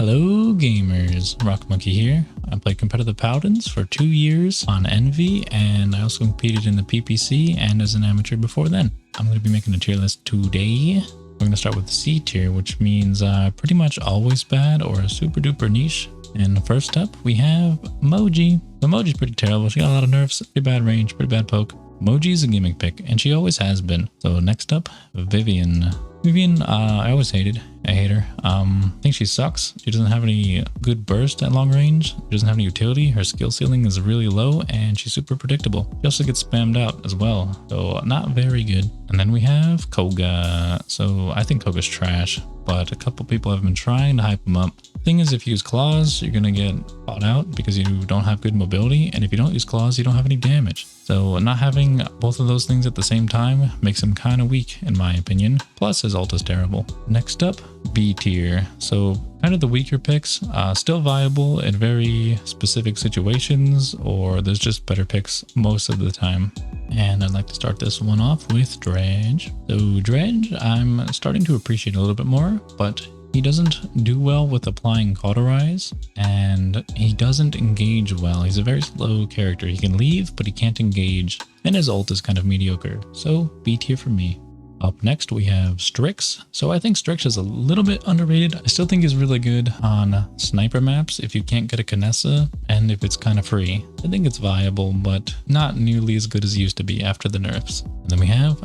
Hello gamers, rockmonkey here. I played competitive Paladins for 2 years on Envy, and I also competed in the PPC and as an amateur before then. I'm going to be making a tier list today. We're going to start with C tier, which means pretty much always bad or super duper niche. And first up, we have Moji. The Moji's pretty terrible. She got a lot of nerfs, pretty bad range, pretty bad poke. Moji's a gimmick pick, and she always has been. So next up, Vivian. Vivian, I always hated. I hate her. I think she sucks. She doesn't have any good burst at long range. She doesn't have any utility. Her skill ceiling is really low, and she's super predictable. She also gets spammed out as well, so not very good. And then we have Koga. So I think Koga's trash, but a couple people have been trying to hype him up. Thing is, if you use claws, you're gonna get caught out because you don't have good mobility, and if you don't use claws, you don't have any damage. So not having both of those things at the same time makes him kind of weak in my opinion. Plus his ult is terrible. Next up, B tier. So kind of the weaker picks, still viable in very specific situations, or there's just better picks most of the time. And I'd like to start this one off with Dredge. So Dredge, I'm starting to appreciate a little bit more, but he doesn't do well with applying Cauterize, and he doesn't engage well. He's a very slow character. He can leave, but he can't engage, and his ult is kind of mediocre. So B tier for me. Up next, we have Strix. So I think Strix is a little bit underrated. I still think he's really good on sniper maps if you can't get a Kinessa and if it's kind of free. I think it's viable, but not nearly as good as it used to be after the nerfs. And then we have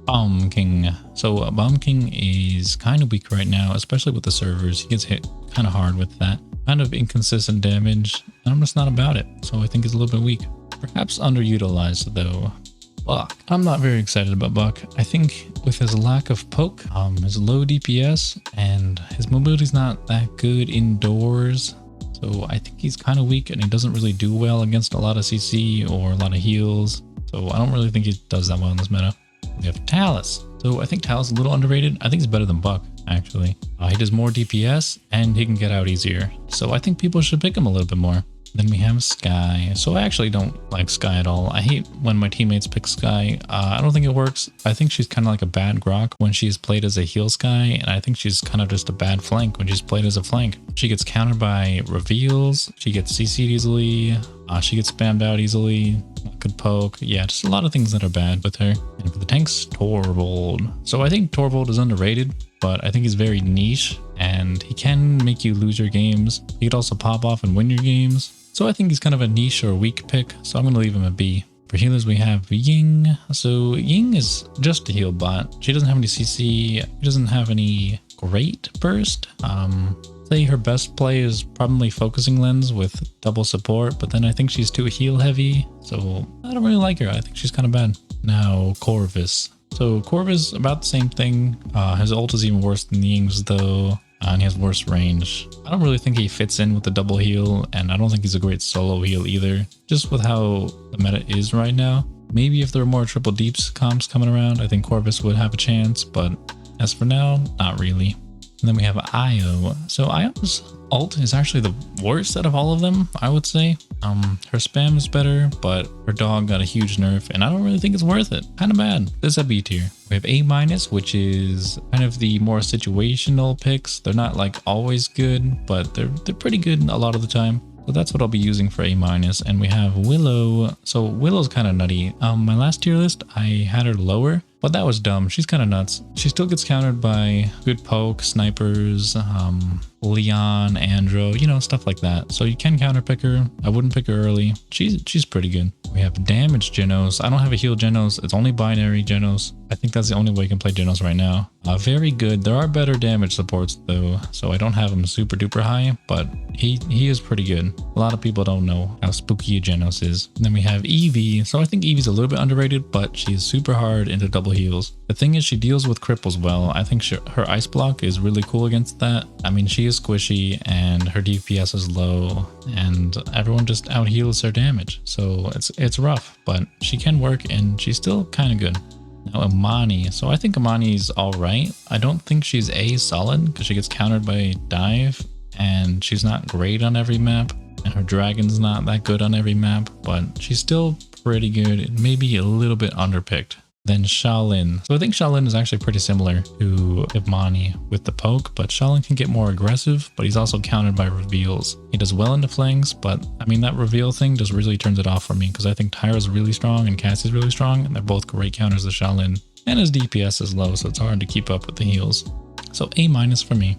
Bomb King. So Bomb King is kind of weak right now, especially with the servers. He gets hit kind of hard with that. Kind of inconsistent damage, and I'm just not about it. So I think he's a little bit weak. Perhaps underutilized though. Buck. I'm not very excited about Buck. I think with his lack of poke, his low DPS, and his mobility's not that good indoors. So I think he's kind of weak, and he doesn't really do well against a lot of CC or a lot of heals. So I don't really think he does that well in this meta. We have Talus. So I think Talus is a little underrated. I think he's better than Buck, actually. He does more DPS, and he can get out easier. So I think people should pick him a little bit more. Then we have Skye. So I actually don't like Skye at all. I hate when my teammates pick Skye. I don't think it works. I think she's kind of like a bad Grok when she's played as a heal Skye, and I think she's kind of just a bad flank when she's played as a flank. She gets countered by reveals, she gets CC'd easily, she gets spammed out easily, good poke. Yeah, just a lot of things that are bad with her. And for the tanks, Torvald. So I think Torvald is underrated, but I think he's very niche, and he can make you lose your games. He could also pop off and win your games. So I think he's kind of a niche or weak pick, so I'm going to leave him a B. For healers, we have Ying. So Ying is just a heal bot. She doesn't have any CC. She doesn't have any great burst. Say her best play is probably focusing lens with double support, but then I think she's too heal heavy, so I don't really like her. I think she's kind of bad. Now Corvus. So Corvus, about the same thing. His ult is even worse than Ying's though, and he has worse range. I don't really think he fits in with the double heal, and I don't think he's a great solo heal either, just with how the meta is right now. Maybe if there were more triple deeps comps coming around, I think Corvus would have a chance, but as for now, not really. And then we have Io. So Io's ult is actually the worst out of all of them, I would say. Her spam is better, but her dog got a huge nerf, and I don't really think it's worth it. Kind of bad. This is a B tier. We have A-, which is kind of the more situational picks. They're not like always good, but they're pretty good a lot of the time. So that's what I'll be using for A-. And we have Willow. So Willow's kind of nutty. My last tier list, I had her lower, but that was dumb. She's kind of nuts. She still gets countered by good poke, snipers, Leon, Andro, you know, stuff like that. So you can counter pick her. I wouldn't pick her early. She's pretty good. We have damage Genos. I don't have a heal Genos. It's only binary Genos. I think that's the only way you can play Genos right now. Very good. There are better damage supports though, so I don't have him super duper high, but he is pretty good. A lot of people don't know how spooky a Genos is. And then we have Eevee. So I think Eevee's a little bit underrated, but she's super hard into double heals. The thing is, she deals with cripples well. I think her ice block is really cool against that. I mean, she is squishy and her DPS is low, and everyone just out heals her damage. So it's rough, but she can work, and she's still kind of good. Now Imani. So I think Imani's all right. I don't think she's A solid because she gets countered by dive, and she's not great on every map, and her dragon's not that good on every map, but she's still pretty good, maybe a little bit underpicked. Then Shaolin. So I think Shaolin is actually pretty similar to Ibmani with the poke, but Shaolin can get more aggressive, but he's also countered by reveals. He does well into flanks, but I mean that reveal thing just really turns it off for me because I think Tyra's really strong and Cassie's really strong, and they're both great counters to Shaolin. And his DPS is low, so it's hard to keep up with the heals. So A- for me.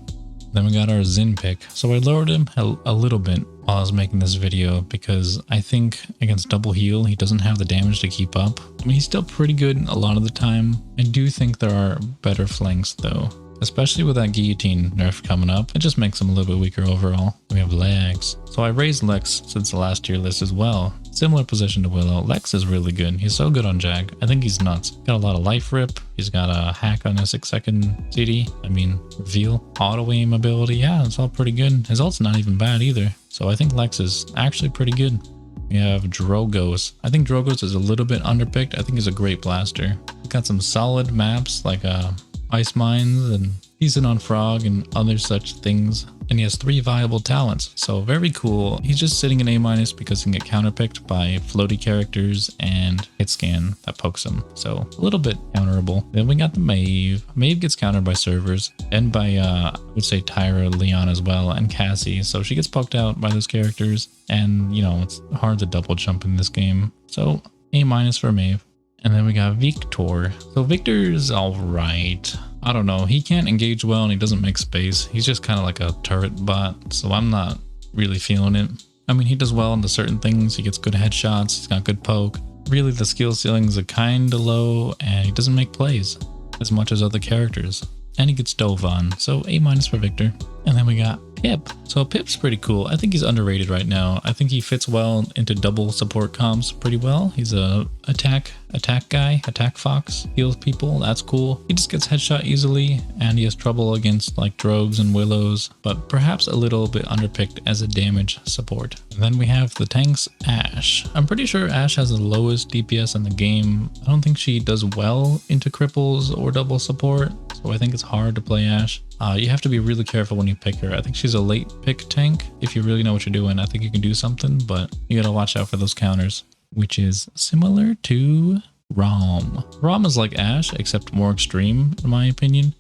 Then we got our Xin pick. So I lowered him a little bit while I was making this video because I think against double heal, he doesn't have the damage to keep up. I mean, he's still pretty good a lot of the time. I do think there are better flanks though, especially with that guillotine nerf coming up. It just makes him a little bit weaker overall. We have Lex. So I raised Lex since the last tier list as well. Similar position to Willow. Lex is really good. He's so good on Jag. I think he's nuts. Got a lot of life rip. He's got a hack on a 6-second CD. I mean, reveal, auto aim ability. Yeah, it's all pretty good. His ult's not even bad either. So I think Lex is actually pretty good. We have Drogos. I think Drogos is a little bit underpicked. I think he's a great blaster. He's got some solid maps like Ice Mines and decent on Frog and other such things. And he has 3 viable talents, so very cool. He's just sitting in A- because he can get counterpicked by floaty characters and hit scan that pokes him, so a little bit counterable. Then we got the Maeve. Maeve gets countered by servers and by I would say Tyra, Leon as well, and Cassie, so she gets poked out by those characters, and you know it's hard to double jump in this game, so A- for Maeve. And then we got Victor. So Victor's alright. I don't know. He can't engage well and he doesn't make space. He's just kind of like a turret bot. So I'm not really feeling it. I mean, he does well into certain things. He gets good headshots. He's got good poke. Really, the skill ceilings are kind of low and he doesn't make plays as much as other characters. And he gets dove on. So A- for Victor. And then we got Pip. So Pip's pretty cool. I think he's underrated right now. I think he fits well into double support comps pretty well. He's a attack guy, attack fox, heals people. That's cool. He just gets headshot easily and he has trouble against like Drogs and Willows, but perhaps a little bit underpicked as a damage support. And then we have the tanks Ashe. I'm pretty sure Ashe has the lowest DPS in the game. I don't think she does well into cripples or double support, so I think it's hard to play Ashe. You have to be really careful when you pick her. I think she's a late pick tank. If you really know what you're doing, I think you can do something, but you gotta watch out for those counters, which is similar to Rom. Rom is like Ashe, except more extreme, in my opinion.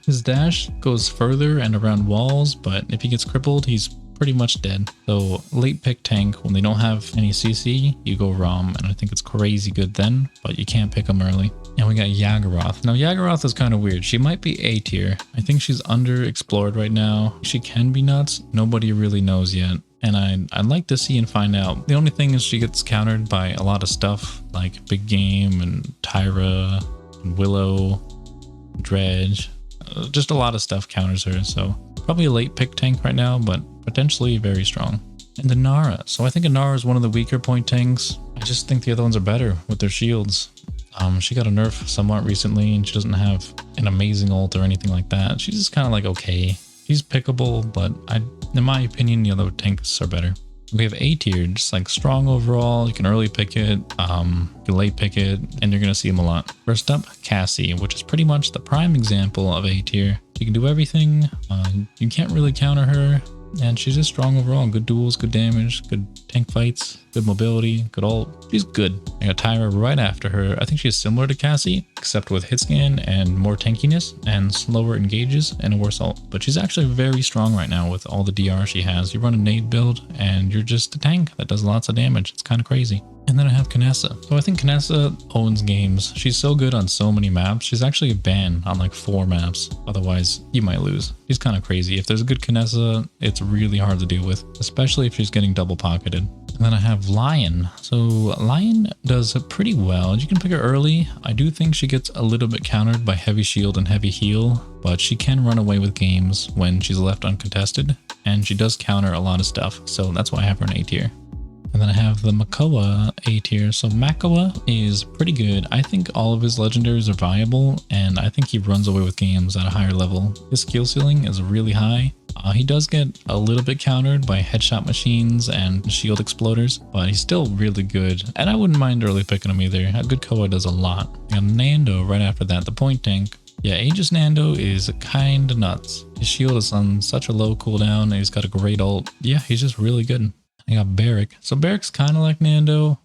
His dash goes further and around walls, but if he gets crippled, he's pretty much dead. So late pick tank, when they don't have any CC, you go Rom, and I think it's crazy good then, but you can't pick them early. And we got Yagharoth. Now Yagharoth is kind of weird. She might be A tier. I think she's underexplored right now. She can be nuts. Nobody really knows yet. And I'd like to see and find out. The only thing is she gets countered by a lot of stuff like Big Game and Tyra and Willow, Dredge. Just a lot of stuff counters her. So probably a late pick tank right now, but potentially very strong. And Inara. So I think Inara is one of the weaker point tanks. I just think the other ones are better with their shields. She got a nerf somewhat recently and she doesn't have an amazing ult or anything like that. She's just kind of like okay. She's pickable, but in my opinion, the other tanks are better. We have A tier, just like strong overall. You can early pick it, you can late pick it, and you're gonna see them a lot. First up, Cassie, which is pretty much the prime example of A tier. She can do everything. You can't really counter her. And she's just strong overall. Good duels, good damage, good tank fights, good mobility, good ult. She's good. I got Tyra right after her. I think she's similar to Cassie, except with hit scan and more tankiness and slower engages and a worse ult. But she's actually very strong right now with all the DR she has. You run a nade build and you're just a tank that does lots of damage. It's kind of crazy. And then I have Kinessa. So I think Kinessa owns games. She's so good on so many maps. She's actually a ban on like 4 maps. Otherwise, you might lose. She's kind of crazy. If there's a good Kinessa, it's really hard to deal with, especially if she's getting double pocketed. And then I have Lion. So Lion does pretty well. You can pick her early. I do think she gets a little bit countered by heavy shield and heavy heal, but she can run away with games when she's left uncontested, and she does counter a lot of stuff. So that's why I have her in A tier. And then I have the Makoa A tier. So Makoa is pretty good. I think all of his legendaries are viable, and I think he runs away with games at a higher level. His skill ceiling is really high. He does get a little bit countered by headshot machines and shield exploders, but he's still really good. And I wouldn't mind early picking him either. A good Koa does a lot. And Nando right after that, the point tank. Yeah, Aegis Nando is kinda nuts. His shield is on such a low cooldown, and he's got a great ult. Yeah, he's just really good. I got Barrick. So Barrick's kind of like Nando,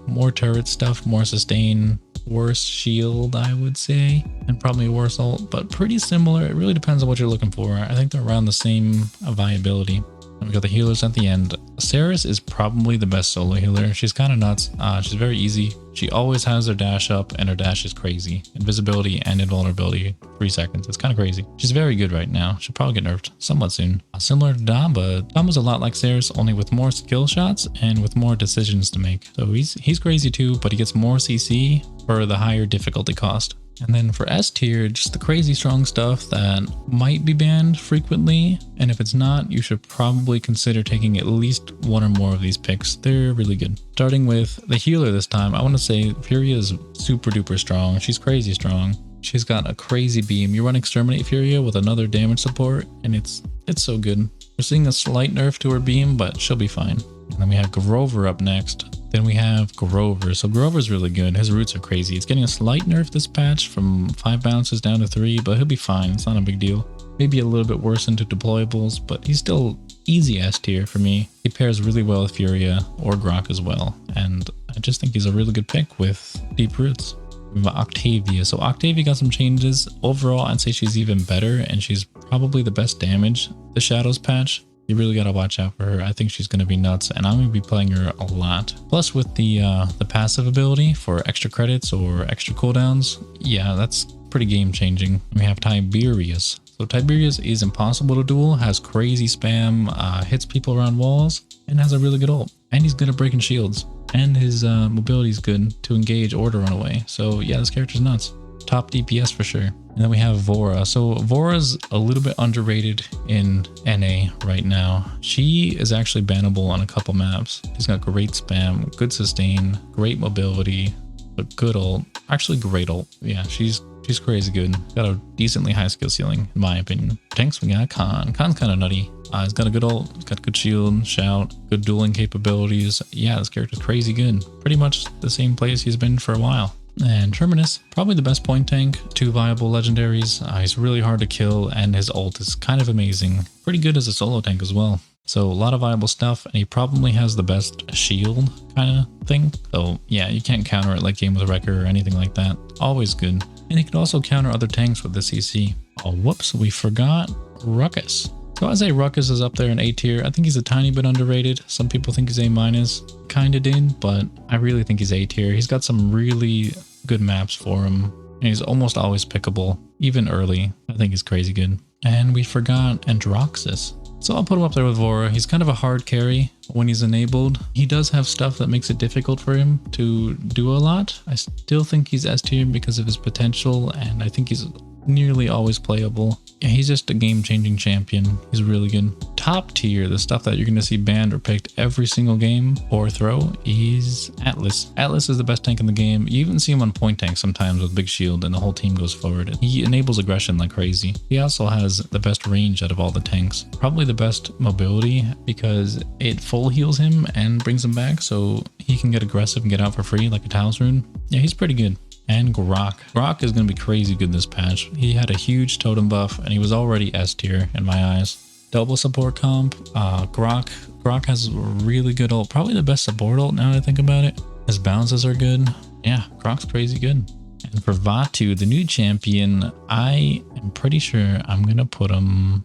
more turret stuff, more sustain, worse shield, I would say, and probably a worse ult, but pretty similar. It really depends on what you're looking for. I think they're around the same viability. And we got the healers at the end. Saris is probably the best solo healer. She's kind of nuts. She's very easy. She always has her dash up, and her dash is crazy. Invisibility and invulnerability, 3 seconds. It's kind of crazy. She's very good right now. She'll probably get nerfed somewhat soon. Similar to Damba. Damba's a lot like Saris, only with more skill shots and with more decisions to make. So he's crazy too, but he gets more CC for the higher difficulty cost. And then for S tier, just the crazy strong stuff that might be banned frequently. And if it's not, you should probably consider taking at least one or more of these picks. They're really good. Starting with the healer this time, I want to say Furia is super duper strong. She's crazy strong. She's got a crazy beam. You run Exterminate Furia with another damage support, and it's so good. We're seeing a slight nerf to her beam, but she'll be fine. And then we have Grover up next. Then we have Grover. So Grover's really good. His roots are crazy. It's getting a slight nerf this patch from 5 bounces down to 3, but he'll be fine. It's not a big deal. Maybe a little bit worse into deployables, but he's still easy S tier for me. He pairs really well with Furia or Grok as well. And I just think he's a really good pick with deep roots. We have Octavia. So Octavia got some changes. Overall, I'd say she's even better, and she's probably the best damage the Shadows patch. You really gotta watch out for her. I think she's gonna be nuts, and I'm gonna be playing her a lot. Plus with the passive ability for extra credits or extra cooldowns, yeah, that's pretty game changing. We have Tiberius. So Tiberius is impossible to duel, has crazy spam, hits people around walls, and has a really good ult. And he's good at breaking shields. And his mobility is good to engage or to run away. So yeah, this character's nuts. Top DPS for sure. And then we have Vora. So Vora's a little bit underrated in NA right now. She is actually bannable on a couple maps. She's got great spam, good sustain, great mobility, but good ult. Actually great ult. Yeah, she's crazy good. Got a decently high skill ceiling, in my opinion. Tanks, we got Khan. Khan's kind of nutty. He's got a good ult, he's got good shield, shout, good dueling capabilities. Yeah, this character's crazy good. Pretty much the same place he's been for a while. And Terminus, probably the best point tank. 2 viable legendaries. He's really hard to kill, and his ult is kind of amazing. Pretty good as a solo tank as well. So a lot of viable stuff, and he probably has the best shield kind of thing. So yeah, you can't counter it like Game with Wrecker or anything like that. Always good. And he can also counter other tanks with the CC. Oh, whoops, we forgot Ruckus. So I'd say Ruckus is up there in A tier. I think he's a tiny bit underrated. Some people think he's A-. Kinda did, but I really think he's A tier. He's got some really good maps for him, and he's almost always pickable, even early. I think he's crazy good. And we forgot Androxus. So I'll put him up there with Vora. He's kind of a hard carry when he's enabled. He does have stuff that makes it difficult for him to do a lot. I still think he's S tier because of his potential, and I think he's nearly always playable. Yeah, he's just a game-changing champion. He's really good. Top tier, the stuff that you're going to see banned or picked every single game or throw, is Atlas. Atlas is the best tank in the game. You even see him on point tank sometimes with big shield, and the whole team goes forward. He enables aggression like crazy. He also has the best range out of all the tanks. Probably the best mobility because it full heals him and brings him back, so he can get aggressive and get out for free like a Talos rune. Yeah, he's pretty good. And Grok. Grok is going to be crazy good this patch. He had a huge totem buff, and he was already S tier in my eyes. Double support comp. Grok has really good ult. Probably the best support ult now that I think about it. His bounces are good. Yeah, Grok's crazy good. And for Vatu, the new champion, I am pretty sure I'm going to put him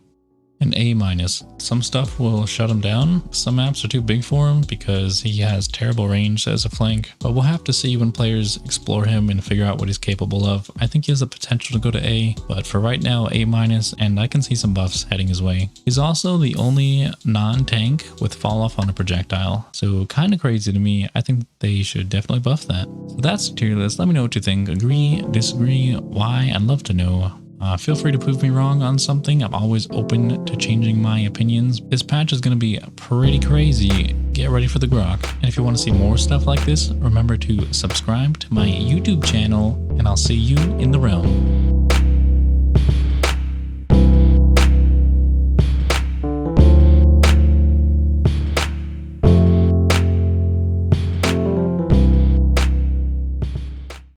an A-. Some stuff will shut him down. Some maps are too big for him because he has terrible range as a flank, but we'll have to see when players explore him and figure out what he's capable of. I think he has the potential to go to A, but for right now, A-, and I can see some buffs heading his way. He's also the only non-tank with fall off on a projectile, so kind of crazy to me. I think they should definitely buff that. So that's the tier list. Let me know what you think. Agree, disagree, why? I'd love to know. Feel free to prove me wrong on something. I'm always open to changing my opinions. This patch is going to be pretty crazy. Get ready for the grok. And if you want to see more stuff like this, remember to subscribe to my YouTube channel, and I'll see you in the realm.